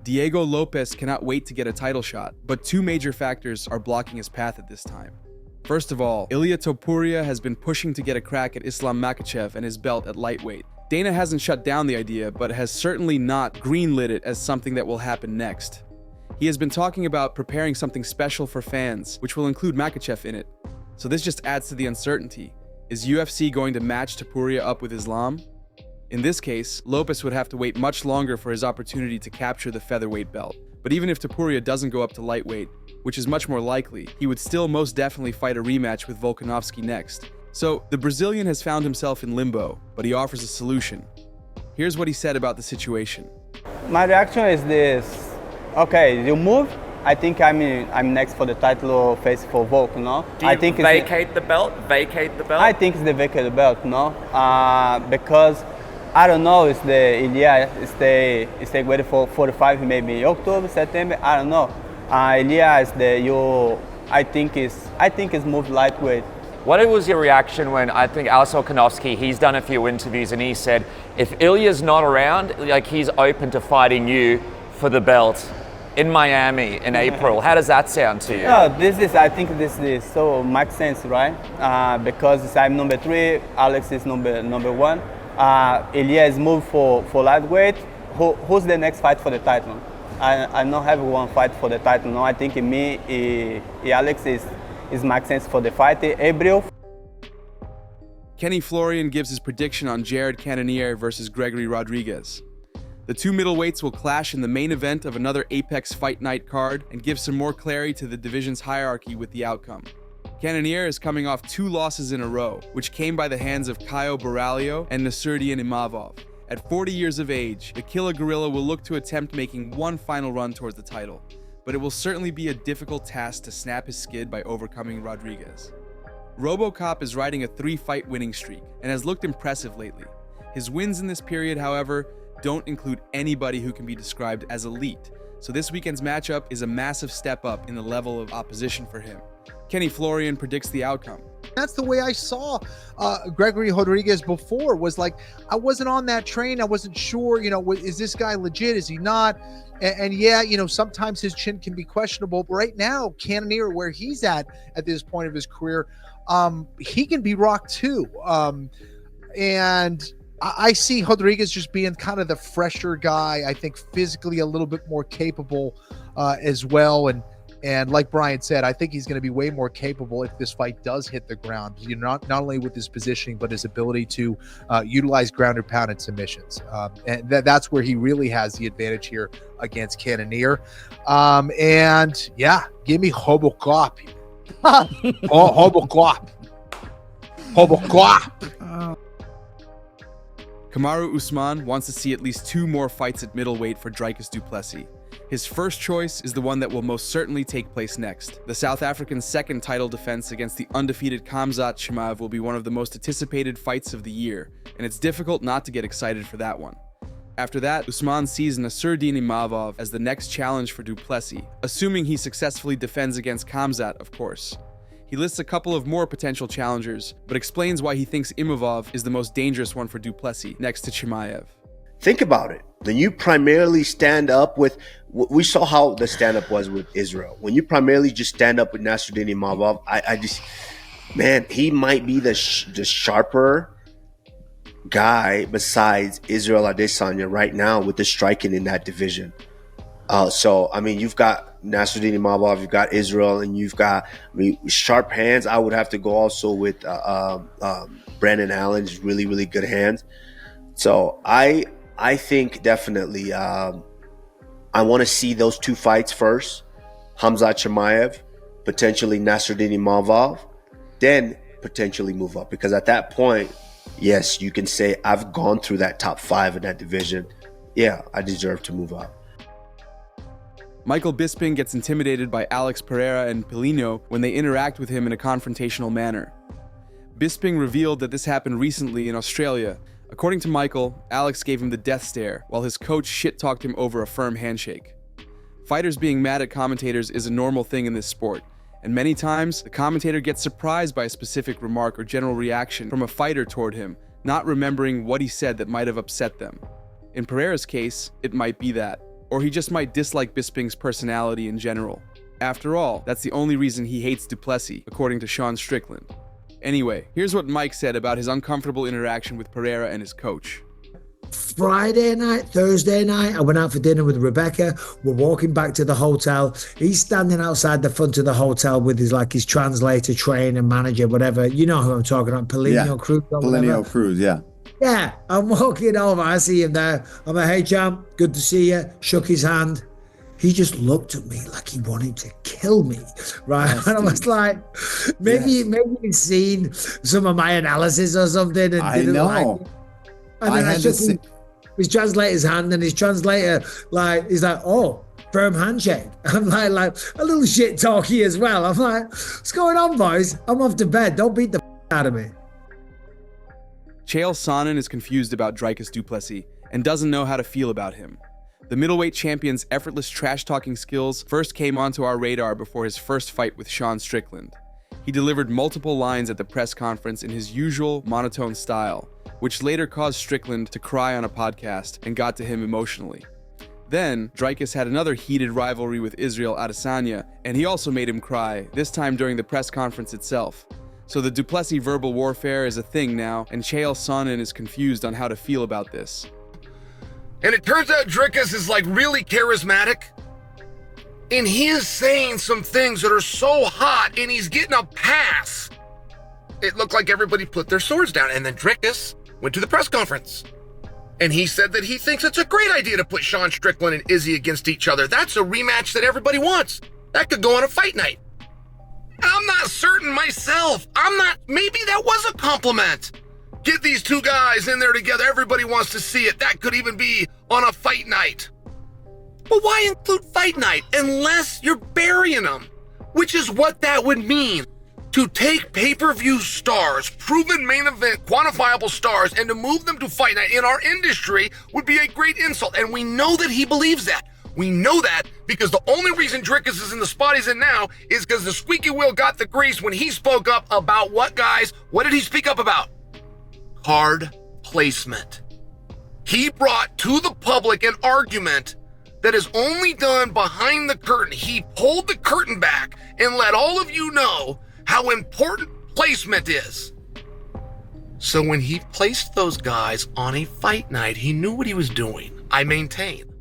Diego Lopes cannot wait to get a title shot, but two major factors are blocking his path at this time. First of all, Ilia Topuria has been pushing to get a crack at Islam Makhachev and his belt at lightweight. Dana hasn't shut down the idea, but has certainly not greenlit it as something that will happen next. He has been talking about preparing something special for fans, which will include Makhachev in it. So this just adds to the uncertainty. Is UFC going to match Topuria up with Islam? In this case, Lopes would have to wait much longer for his opportunity to capture the featherweight belt. But even if Topuria doesn't go up to lightweight, which is much more likely, he would still most definitely fight a rematch with Volkanovski next. So, the Brazilian has found himself in limbo, but he offers a solution. Here's what he said about the situation. My reaction is this: okay, you move. I think I'm next for the title face for Volk, no? Do you I think vacate the belt? Vacate the belt? I think it's the vacate the belt, no? Because I don't know if the Ilia stay waiting for 45 maybe October, September. I don't know. Ilia is I think it's moved lightweight. What was your reaction when I think Alex Volkanovski, he's done a few interviews and he said, if Ilya's not around, like he's open to fighting you for the belt in Miami in April. How does that sound to you? No, I think this is so makes sense, right? Because I'm number 3, Alex is number 1. Ilya is moved for lightweight. Who's the next fight for the title? I don't have one fight for the title. No, I think Alex is makes sense for the fight. April. Kenny Florian gives his prediction on Jared Cannonier versus Gregory Rodriguez. The two middleweights will clash in the main event of another Apex Fight Night card and give some more clarity to the division's hierarchy with the outcome. Cannonier is coming off 2 losses in a row, which came by the hands of Caio Borralho and Nassourdine Imavov. At 40 years of age, the Killa Gorilla will look to attempt making one final run towards the title, but it will certainly be a difficult task to snap his skid by overcoming Rodriguez. Robocop is riding a 3-fight winning streak and has looked impressive lately. His wins in this period, however, don't include anybody who can be described as elite, so this weekend's matchup is a massive step up in the level of opposition for him. Kenny Florian predicts the outcome. That's the way I saw Gregory Rodriguez before, was like, I wasn't on that train. I wasn't sure, is this guy legit? Is he not? And yeah, sometimes his chin can be questionable. But right now, Cannonier, where he's at this point of his career, he can be rocked too. And I see Rodriguez just being kind of the fresher guy. I think physically a little bit more capable as well. And like Brian said, I think he's going to be way more capable if this fight does hit the ground. Not only with his positioning, but his ability to utilize ground and pound and submissions. And that's where he really has the advantage here against Cannonier. And yeah, give me Robocop. Robocop. Robocop. Kamaru Usman wants to see at least 2 more fights at middleweight for Dricus du Plessis. His first choice is the one that will most certainly take place next. The South African's second title defense against the undefeated Khamzat Chimaev will be one of the most anticipated fights of the year, and it's difficult not to get excited for that one. After that, Usman sees Nassourdine Imavov as the next challenge for du Plessis, assuming he successfully defends against Khamzat, of course. He lists a couple of more potential challengers, but explains why he thinks Imavov is the most dangerous one for du Plessis, next to Chimaev. Think about it. When you primarily stand up with, we saw how the stand-up was with Israel. When you primarily just stand up with Nassourdine Imavov, man, he might be the sharper guy besides Israel Adesanya right now with the striking in that division. So, I mean, you've got Nassourdine Imavov, you've got Israel, and you've got, sharp hands. I would have to go also with Brandon Allen's really, really good hands. So, I think definitely I want to see those 2 fights first. Khamzat Chimaev, potentially Nassourdine Imavov, then potentially move up. Because at that point, yes, you can say I've gone through that top 5 in that division. Yeah, I deserve to move up. Michael Bisping gets intimidated by Alex Pereira and Pelino when they interact with him in a confrontational manner. Bisping revealed that this happened recently in Australia. According to Michael, Alex gave him the death stare, while his coach shit-talked him over a firm handshake. Fighters being mad at commentators is a normal thing in this sport, and many times, the commentator gets surprised by a specific remark or general reaction from a fighter toward him, not remembering what he said that might have upset them. In Pereira's case, it might be that. or he just might dislike Bisping's personality in general. After all, that's the only reason he hates du Plessis, according to Sean Strickland. Anyway, here's what Mike said about his uncomfortable interaction with Pereira and his coach. Friday night, Thursday night, I went out for dinner with Rebecca. We're walking back to the hotel. He's standing outside the front of the hotel with his translator, trainer, manager, whatever. You know who I'm talking about, Paulino Cruz. Paulino Cruz, yeah. Yeah, I'm walking over. I see him there. I'm like, hey, champ, good to see you. Shook his hand. He just looked at me like he wanted to kill me, right? And I was like, maybe he'd seen some of my analysis or something. And I know. Like it. And then I shook his translator's hand, and his translator, he's like, oh, firm handshake. I'm like a little shit talky as well. I'm like, what's going on, boys? I'm off to bed. Don't beat the out of me. Chael Sonnen is confused about Dricus du Plessis and doesn't know how to feel about him. The middleweight champion's effortless trash-talking skills first came onto our radar before his first fight with Sean Strickland. He delivered multiple lines at the press conference in his usual monotone style, which later caused Strickland to cry on a podcast and got to him emotionally. Then, Dricus had another heated rivalry with Israel Adesanya, and he also made him cry, this time during the press conference itself. So the du Plessis verbal warfare is a thing now, and Chael Sonnen is confused on how to feel about this. And it turns out Dricus is really charismatic. And he is saying some things that are so hot, and he's getting a pass. It looked like everybody put their swords down. And then Dricus went to the press conference. And he said that he thinks it's a great idea to put Sean Strickland and Izzy against each other. That's a rematch that everybody wants. That could go on a fight night. I'm not certain myself. Maybe that was a compliment. Get these two guys in there together. Everybody wants to see it. That could even be on a fight night. But why include fight night unless you're burying them? Which is what that would mean. To take pay-per-view stars, proven main event, quantifiable stars, and to move them to fight night in our industry would be a great insult. And we know that he believes that. We know that because the only reason Dricus is in the spot he's in now is because the squeaky wheel got the grease when he spoke up about what, guys? What did he speak up about? Card placement. He brought to the public an argument that is only done behind the curtain. He pulled the curtain back and let all of you know how important placement is. So when he placed those guys on a fight night, he knew what he was doing. I maintain.